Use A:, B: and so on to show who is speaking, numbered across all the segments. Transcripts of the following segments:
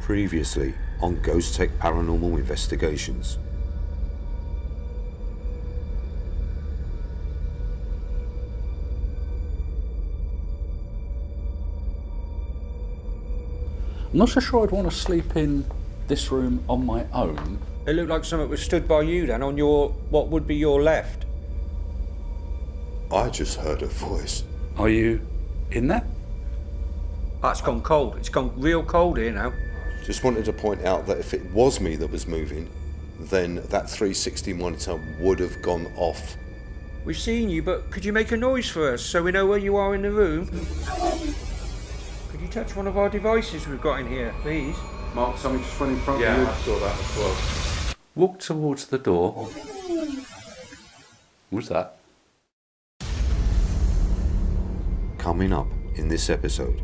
A: Previously on Ghostech Paranormal Investigations.
B: I'm not so sure I'd want to sleep in this room on my own.
C: It looked like something was stood by you then, on your, what would be your left.
D: I just heard a voice.
B: Are you in there?
C: That's gone cold. It's gone real cold here now.
D: Just wanted to point out that if it was me that was moving, then that 360 monitor would have gone off.
C: We've seen you, but could you make a noise for us so we know where you are in the room? Could you touch one of our devices we've got in here, please?
D: Mark, something just went in front of you. I saw that as well.
B: Walk towards the door. What's that?
A: Coming up in this episode.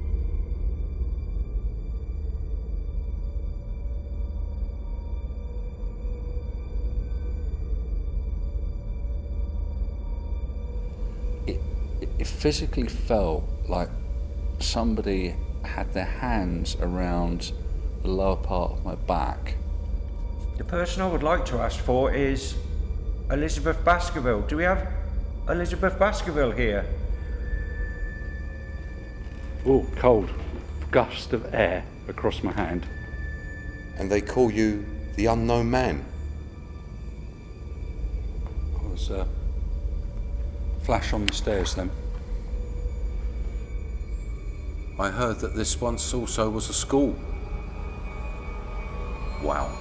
B: It physically felt like somebody had their hands around the lower part of my back.
C: The person I would like to ask for is Elizabeth Baskerville. Do we have Elizabeth Baskerville here?
B: Oh, cold. Gust of air across my hand.
D: And they call you the unknown man.
B: I was flash on the stairs then. I heard that this once also was a school. Wow.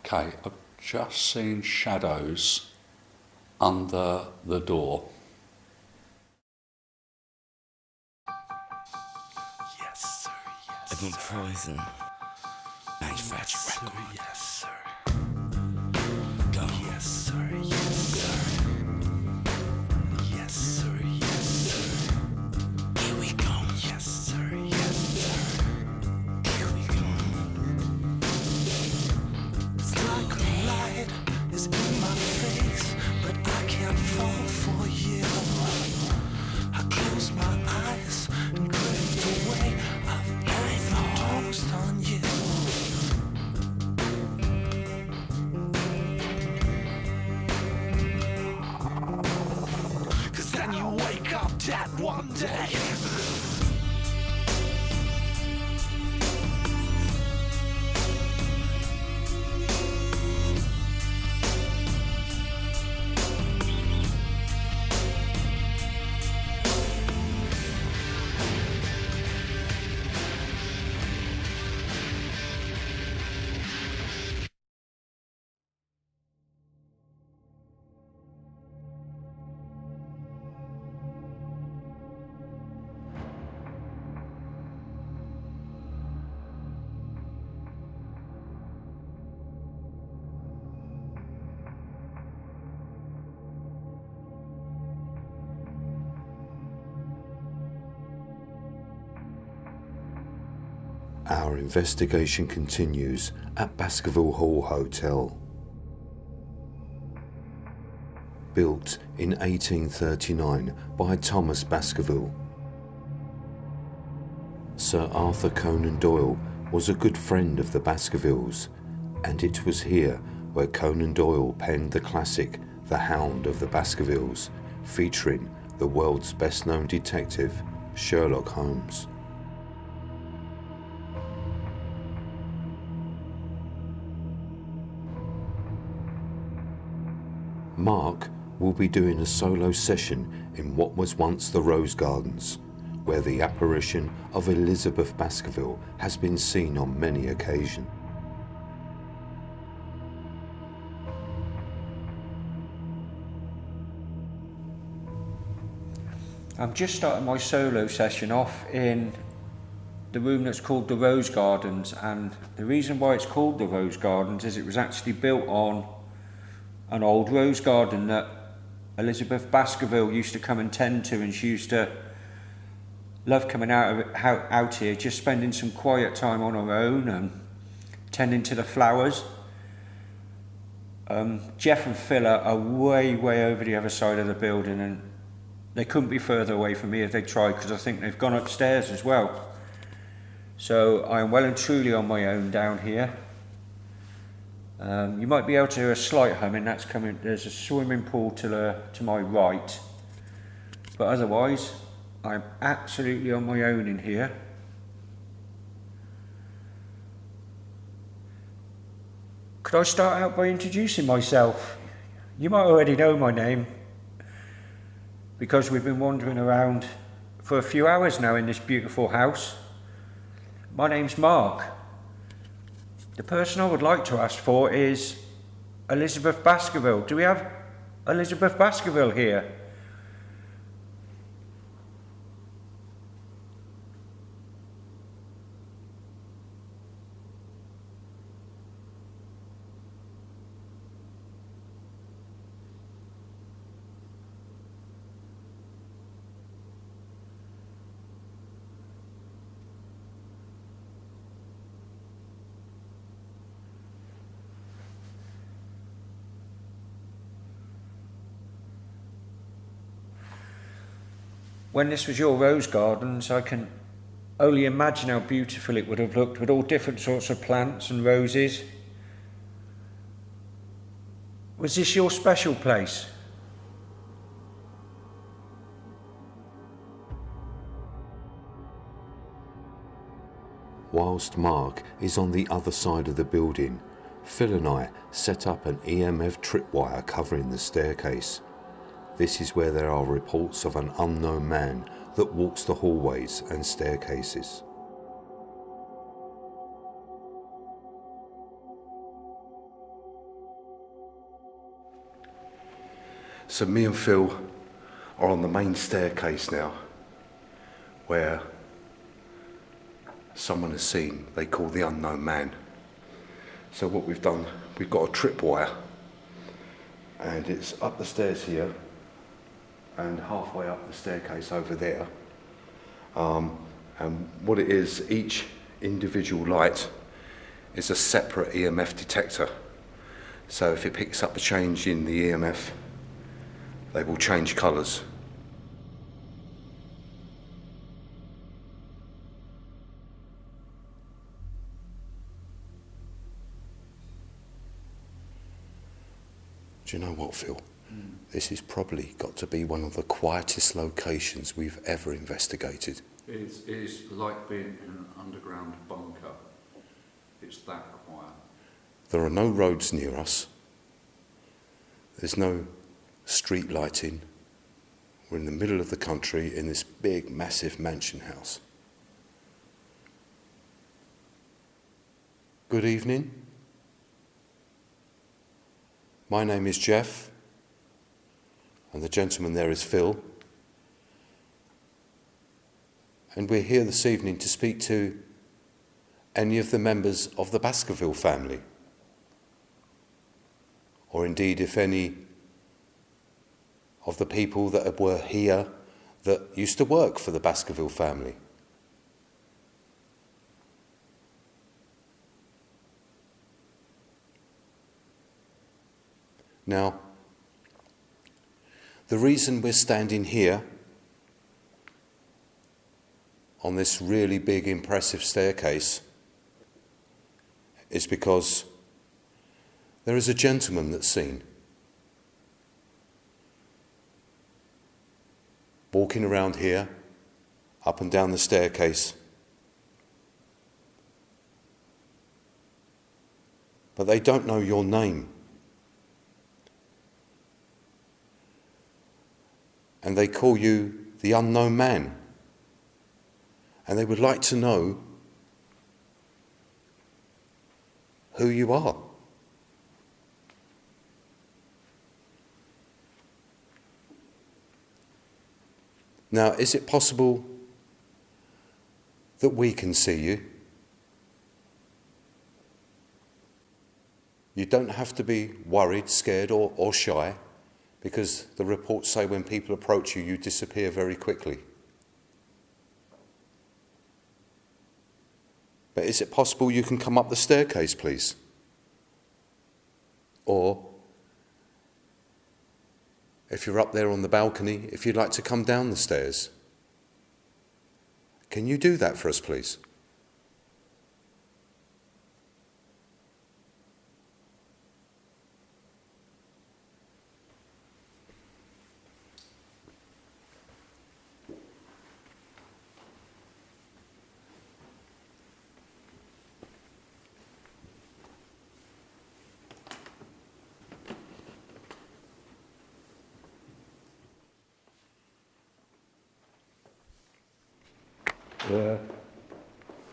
B: Okay, I've just seen shadows under the door.
E: Yes, sir, yes. I've been poison. Manufactured record. Yes, sir. Go. Yes, sir, yes, sir. Yes, sir, yes, sir. Here we go. Yes, sir, yes, sir. Here we go. It's like a light is in my face, but I can't fall for you. I close my eyes and drift away. I've overdosed on you. Cause then you wake up dead one day.
A: Our investigation continues at Baskerville Hall Hotel. Built in 1839 by Thomas Baskerville. Sir Arthur Conan Doyle was a good friend of the Baskervilles, and it was here where Conan Doyle penned the classic The Hound of the Baskervilles, featuring the world's best-known detective, Sherlock Holmes. Mark will be doing a solo session in what was once the Rose Gardens, where the apparition of Elizabeth Baskerville has been seen on many occasions.
C: I'm just starting my solo session off in the room that's called the Rose Gardens, and the reason why it's called the Rose Gardens is it was actually built on an old rose garden that Elizabeth Baskerville used to come and tend to, and she used to love coming out here, just spending some quiet time on her own and tending to the flowers. Jeff and Phil are way over the other side of the building, and they couldn't be further away from me if they tried, because I think they've gone upstairs as well. So I am well and truly on my own down here. You might be able to hear a slight humming. That's coming. There's a swimming pool to my right, but otherwise I'm absolutely on my own in here. Could I start out by introducing myself? You might already know my name because we've been wandering around for a few hours now in this beautiful house. My name's Mark. The person I would like to ask for is Elizabeth Baskerville. Do we have Elizabeth Baskerville here? When this was your rose gardens, I can only imagine how beautiful it would have looked with all different sorts of plants and roses. Was this your special place?
A: Whilst Mark is on the other side of the building, Phil and I set up an EMF tripwire covering the staircase. This is where there are reports of an unknown man that walks the hallways and staircases.
D: So me and Phil are on the main staircase now, where someone has seen, they call the unknown man. So what we've done, we've got a tripwire, and it's up the stairs here, and halfway up the staircase over there. And what it is, each individual light is a separate EMF detector. So if it picks up a change in the EMF, they will change colours. Do you know what, Phil? This has probably got to be one of the quietest locations we've ever investigated.
B: It is like being in an underground bunker. It's that quiet.
D: There are no roads near us. There's no street lighting. We're in the middle of the country in this big, massive mansion house. Good evening. My name is Jeff, and the gentleman there is Phil. And we're here this evening to speak to any of the members of the Baskerville family, or indeed if any of the people that were here that used to work for the Baskerville family. Now, the reason we're standing here on this really big, impressive staircase is because there is a gentleman that's seen walking around here, up and down the staircase. But they don't know your name. And they call you the unknown man. And they would like to know who you are. Now, is it possible that we can see you? You don't have to be worried, scared, or shy, because the reports say when people approach you, you disappear very quickly. But is it possible you can come up the staircase, please? Or, if you're up there on the balcony, if you'd like to come down the stairs. Can you do that for us, please?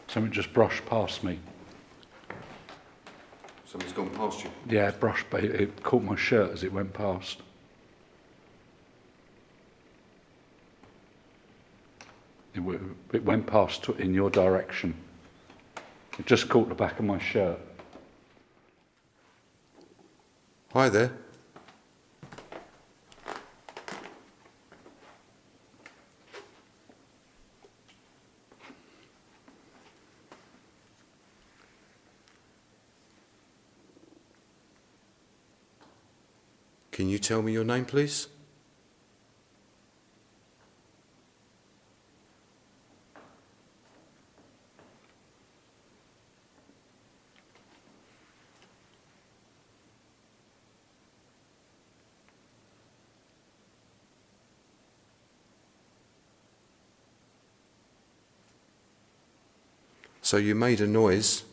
B: something just brushed past me.
D: Something's gone past you.
B: Yeah, brushed, but it caught my shirt as it went past. It went past in your direction. It just caught the back of my shirt.
A: Hi there. Can you tell me your name, please? So you made a noise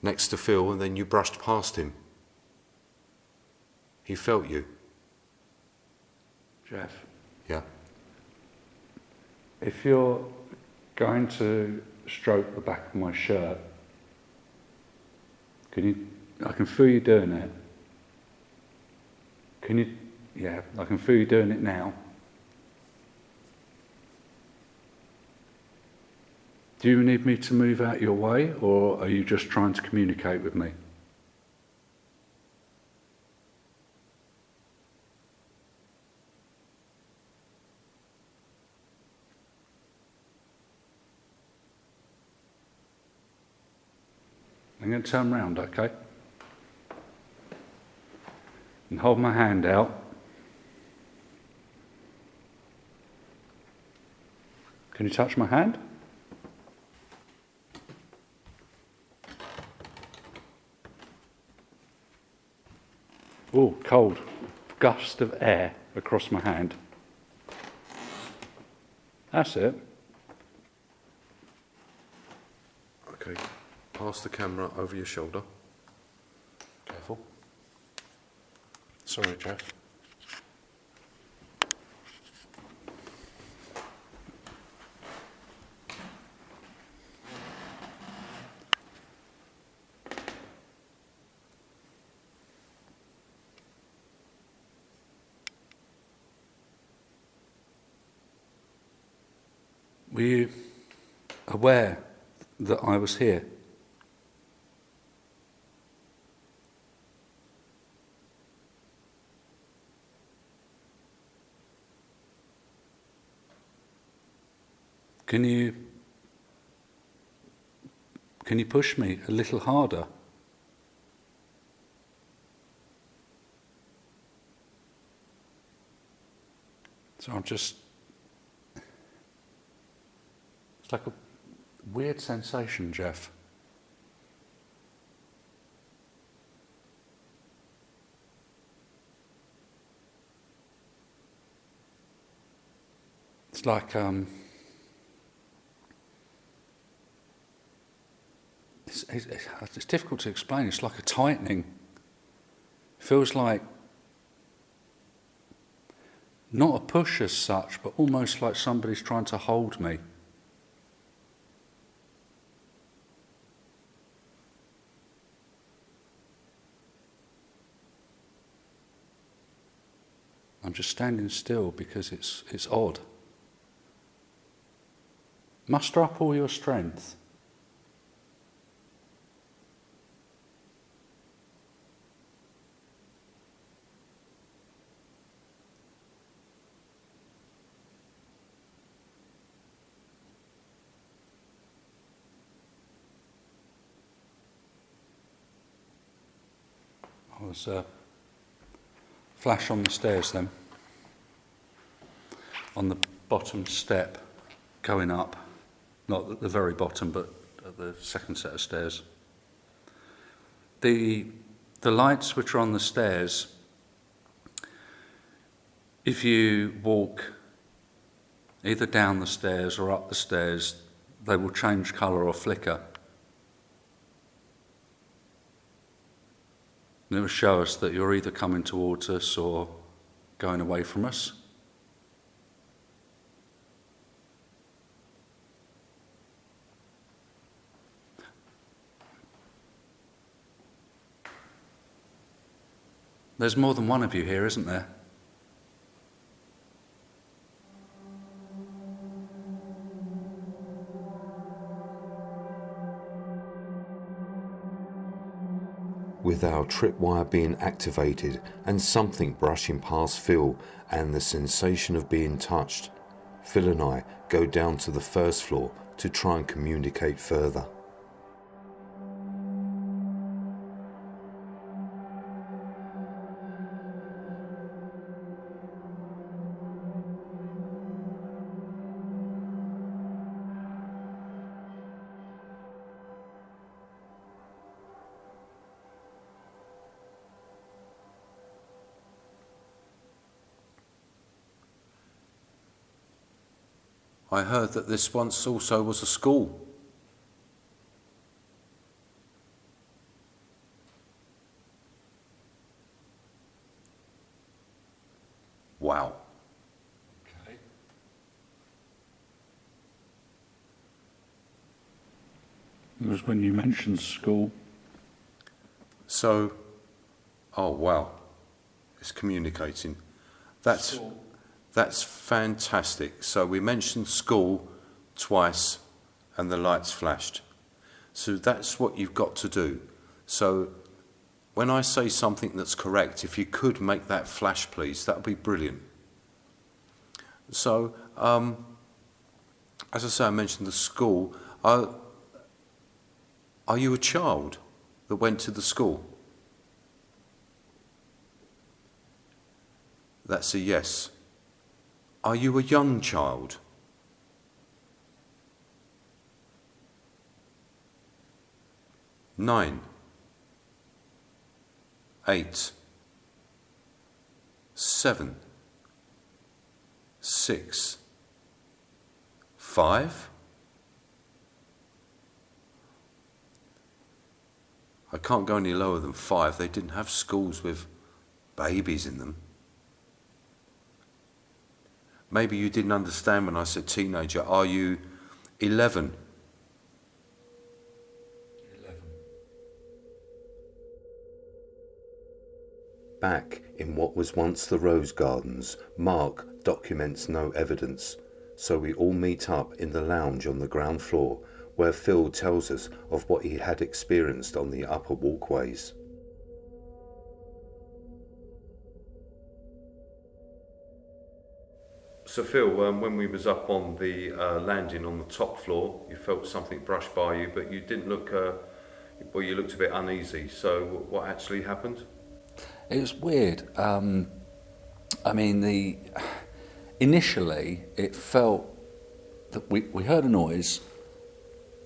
A: next to Phil and then you brushed past him. He felt you.
B: Jeff,
A: Yeah.
B: if you're going to stroke the back of my shirt, I can feel you doing it. Yeah, I can feel you doing it now. Do you need me to move out your way, or are you just trying to communicate with me? I'm going to turn round, okay? And hold my hand out. Can you touch my hand? Oh, cold. Gust of air across my hand. That's it.
A: Okay. Pass the camera over your shoulder. Careful. Sorry, Jeff.
B: Were you aware that I was here? Can you push me a little harder? So it's like a weird sensation, Jeff. It's like it's difficult to explain. It's like a tightening. Feels like not a push as such, but almost like somebody's trying to hold me. I'm just standing still because it's odd. Muster up all your strength. I was flash on the stairs then, on the bottom step going up, not at the very bottom but at the second set of stairs. The lights which are on the stairs, if you walk either down the stairs or up the stairs, they will change colour or flicker. And it will show us that you're either coming towards us or going away from us. There's more than one of you here, isn't there?
A: With our tripwire being activated and something brushing past Phil and the sensation of being touched, Phil and I go down to the first floor to try and communicate further.
B: I heard that this once also was a school. Wow.
F: Okay. It was when you mentioned school.
B: So, oh wow, it's communicating. That's fantastic. So we mentioned school twice and the lights flashed. So that's what you've got to do. So when I say something that's correct, if you could make that flash, please, that would be brilliant. So, as I say, I mentioned the school. Are you a child that went to the school? That's a yes. Are you a young child? Nine, 8, 7, 6, 5. I can't go any lower than 5. They didn't have schools with babies in them. Maybe you didn't understand when I said teenager. Are you 11?
F: 11.
A: Back in what was once the Rose Gardens, Mark documents no evidence, so we all meet up in the lounge on the ground floor, where Phil tells us of what he had experienced on the upper walkways.
D: So Phil, when we was up on the landing on the top floor, you felt something brush by you, but you didn't look, well, you looked a bit uneasy. So what actually happened?
B: It was weird. I mean, initially it felt that we heard a noise,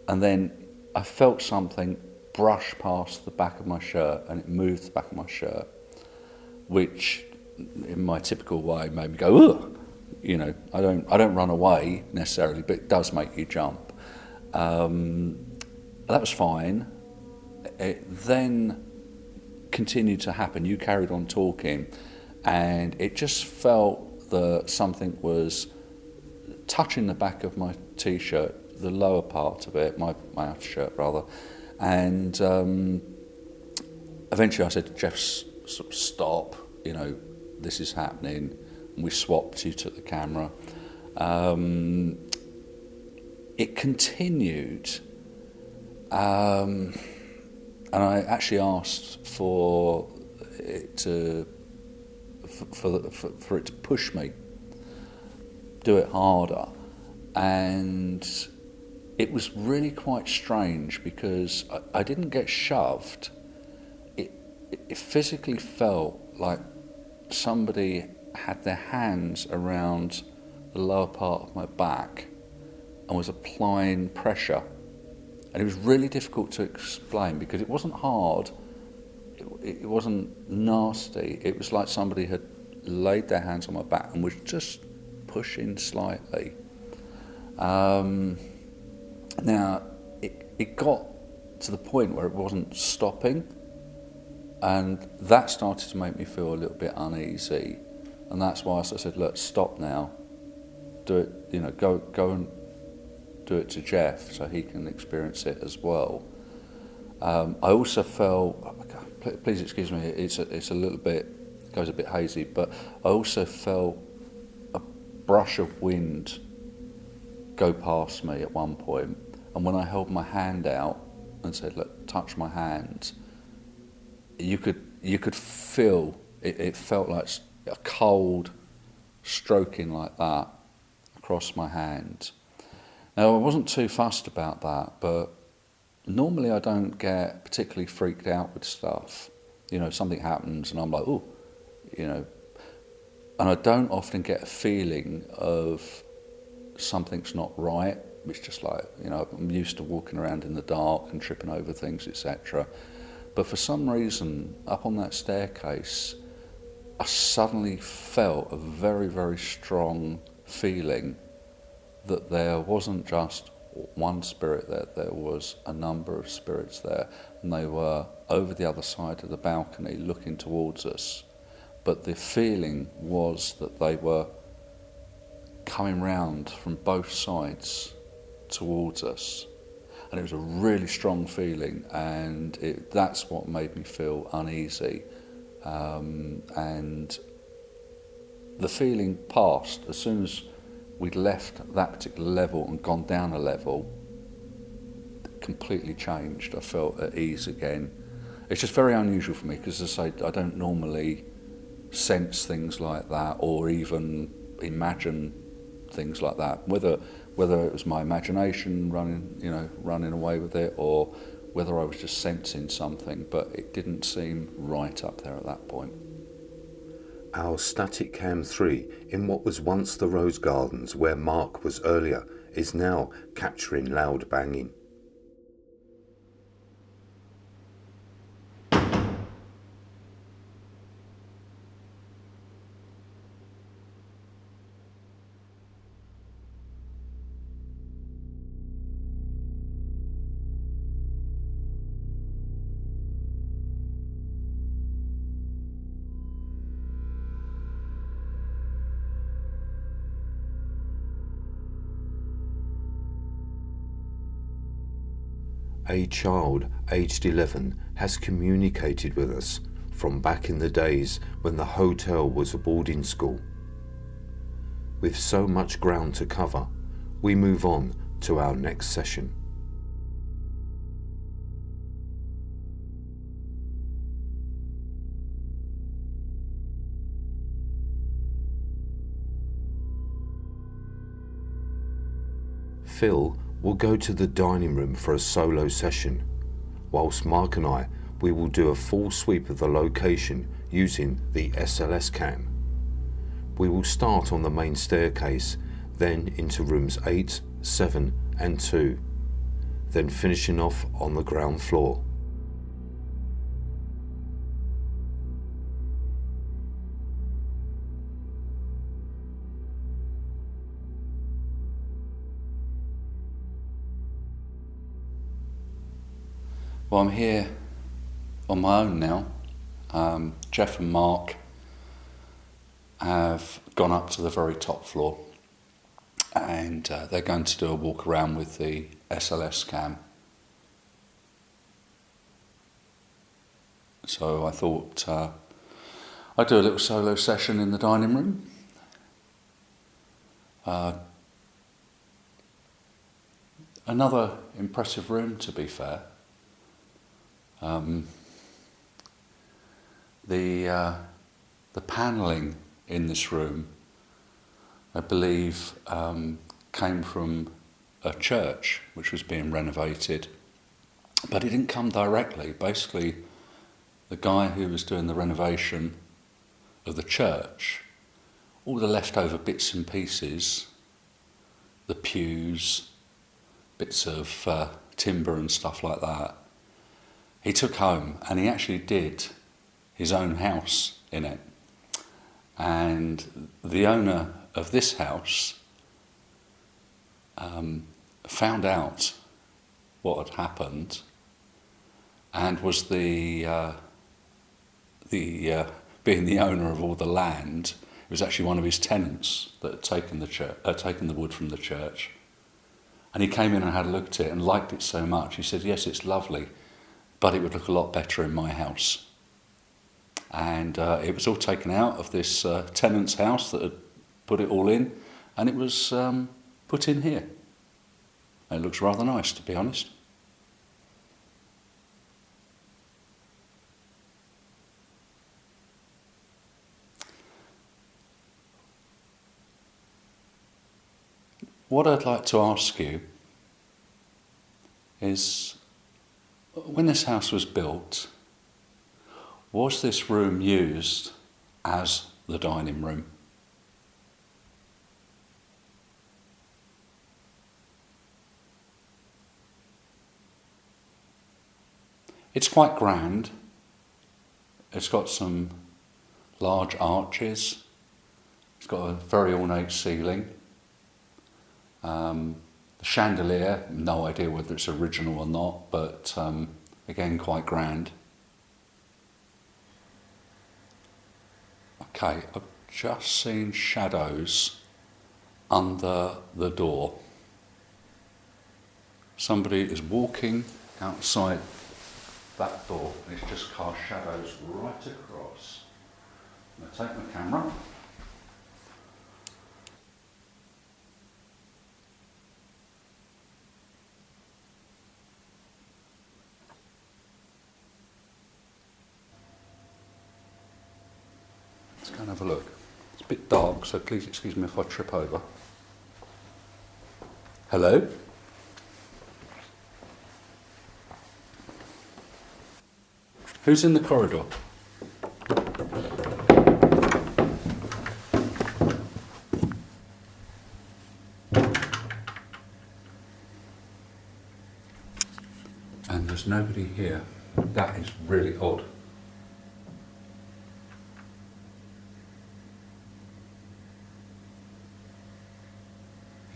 B: and then I felt something brush past the back of my shirt, and it moved the back of my shirt, which in my typical way made me go, ugh. You know, I don't run away necessarily, but it does make you jump. That was fine. It then continued to happen. You carried on talking, and it just felt that something was touching the back of my t-shirt, the lower part of it, my outer shirt rather, and eventually I said to Jeff, stop, you know, this is happening. We swapped, you took the camera. It continued, and I actually asked for it to for it to push me, do it harder, and it was really quite strange because I didn't get shoved. It physically felt like somebody had their hands around the lower part of my back and was applying pressure. And it was really difficult to explain because it wasn't hard, it wasn't nasty. It was like somebody had laid their hands on my back and was just pushing slightly. Now, it got to the point where it wasn't stopping, and that started to make me feel a little bit uneasy. And that's why I said, look, stop now. Do it, you know, go and do it to Jeff so he can experience it as well. I also felt, please excuse me, it's a little bit goes a bit hazy, but I also felt a brush of wind go past me at one point, and when I held my hand out and said, "Look, touch my hand," you could feel it. It felt like a cold stroking like that across my hand. Now, I wasn't too fussed about that, but normally I don't get particularly freaked out with stuff. You know, something happens and I'm like, oh, you know, and I don't often get a feeling of something's not right. It's just like, you know, I'm used to walking around in the dark and tripping over things, etc. But for some reason, up on that staircase, I suddenly felt a very, very strong feeling that there wasn't just one spirit there, there was a number of spirits there, and they were over the other side of the balcony looking towards us. But the feeling was that they were coming round from both sides towards us. And it was a really strong feeling, and that's what made me feel uneasy. And the feeling passed as soon as we'd left that particular level and gone down a level. Completely changed. I felt at ease again. It's just very unusual for me because, as I say, I don't normally sense things like that or even imagine things like that. Whether it was my imagination running away with it, or whether I was just sensing something, but it didn't seem right up there at that point.
A: Our static cam 3 in what was once the Rose Gardens where Mark was earlier is now capturing loud banging. A child aged 11 has communicated with us from back in the days when the hotel was a boarding school. With so much ground to cover, we move on to our next session. Phil will go to the dining room for a solo session, whilst Mark and we will do a full sweep of the location using the SLS cam. We will start on the main staircase, then into rooms 8, 7 and 2, then finishing off on the ground floor.
B: Well, I'm here on my own now. Jeff and Mark have gone up to the very top floor, and they're going to do a walk around with the SLS cam. So I thought I'd do a little solo session in the dining room. Another impressive room, to be fair. The panelling in this room, I believe, came from a church which was being renovated, but it didn't come directly. Basically, the guy who was doing the renovation of the church, all the leftover bits and pieces, the pews, bits of timber and stuff like that, he took home, and he actually did his own house in it. And the owner of this house found out what had happened, and was being the owner of all the land. It was actually one of his tenants that had taken the wood from the church. And he came in and had a look at it and liked it so much. He said, "Yes, it's lovely, but it would look a lot better in my house." and it was all taken out of this tenant's house that had put it all in, and it was put in here. It looks rather nice, to be honest. What I'd like to ask you is, when this house was built, was this room used as the dining room? It's quite grand. It's got some large arches. It's got a very ornate ceiling. The chandelier, no idea whether it's original or not, but again, quite grand. Okay, I've just seen shadows under the door. Somebody is walking outside that door, and it's just cast shadows right across. I'm going to take my camera. Let's go and have a look. It's a bit dark, so please excuse me if I trip over. Hello? Who's in the corridor? And there's nobody here. That is really odd.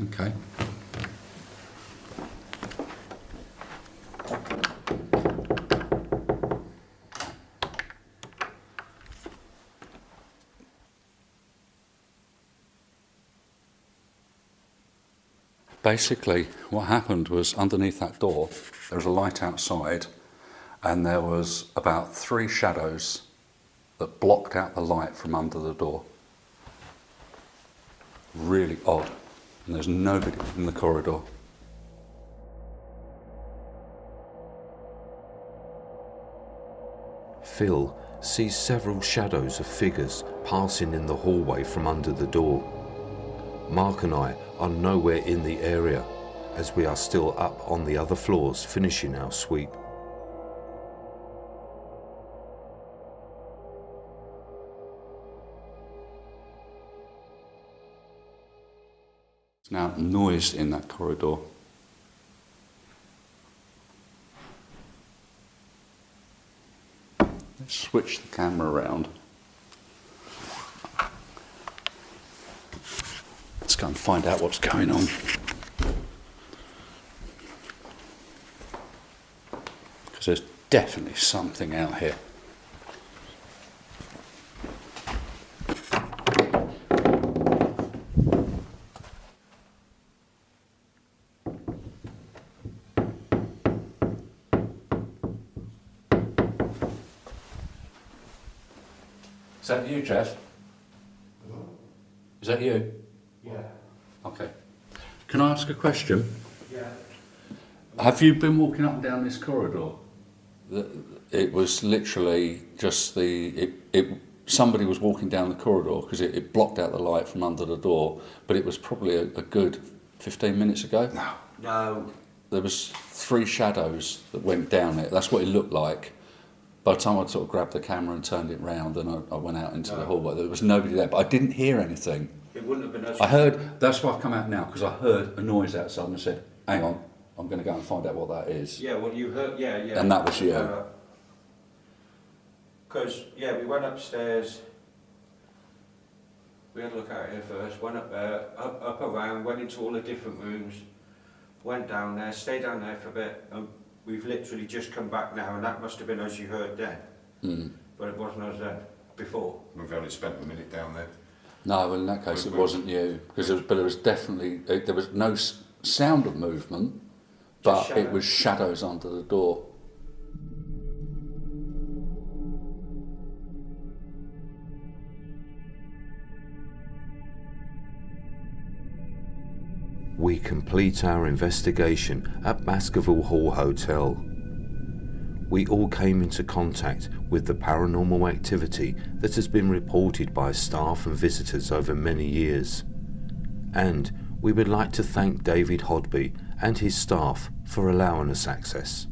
B: Okay. Basically, what happened was underneath that door, there was a light outside, and there was about 3 shadows that blocked out the light from under the door. Really odd. And there's nobody in the corridor.
A: Phil sees several shadows of figures passing in the hallway from under the door. Mark and I are nowhere in the area, as we are still up on the other floors finishing our sweep.
B: There's now noise in that corridor. Let's switch the camera around. Let's go and find out what's going on. Because there's definitely something out here. Is that you, Jeff? Is that you?
C: Yeah.
B: Okay. Can I ask a question?
C: Yeah.
B: Have you been walking up and down this corridor? It was literally just somebody was walking down the corridor because it blocked out the light from under the door, but it was probably a good 15 minutes ago.
C: No.
B: There was 3 shadows that went down it. That's what it looked like. By the time I sort of grabbed the camera and turned it round, and I went out into the hallway, there was nobody there, but I didn't hear anything.
C: It wouldn't have been us.
B: I heard, that's why I've come out now, because I heard a noise outside and I said, hang on, I'm going to go and find out what that is.
C: Yeah, well, you heard, yeah.
B: And that was you.
C: Because, we went upstairs. We had a look out here first, went up there, up around, went into all the different rooms, went down there, stayed down there for a bit, and we've literally just come back now, and that must have been us you heard then. But it wasn't us then, before.
D: We've only spent a minute down there.
B: No, well in that case it wasn't you, because there was definitely, there was no sound of movement, but it was shadows under the door.
A: we complete our investigation at Baskerville Hall Hotel. We all came into contact with the paranormal activity that has been reported by staff and visitors over many years. And we would like to thank David Hodby and his staff for allowing us access.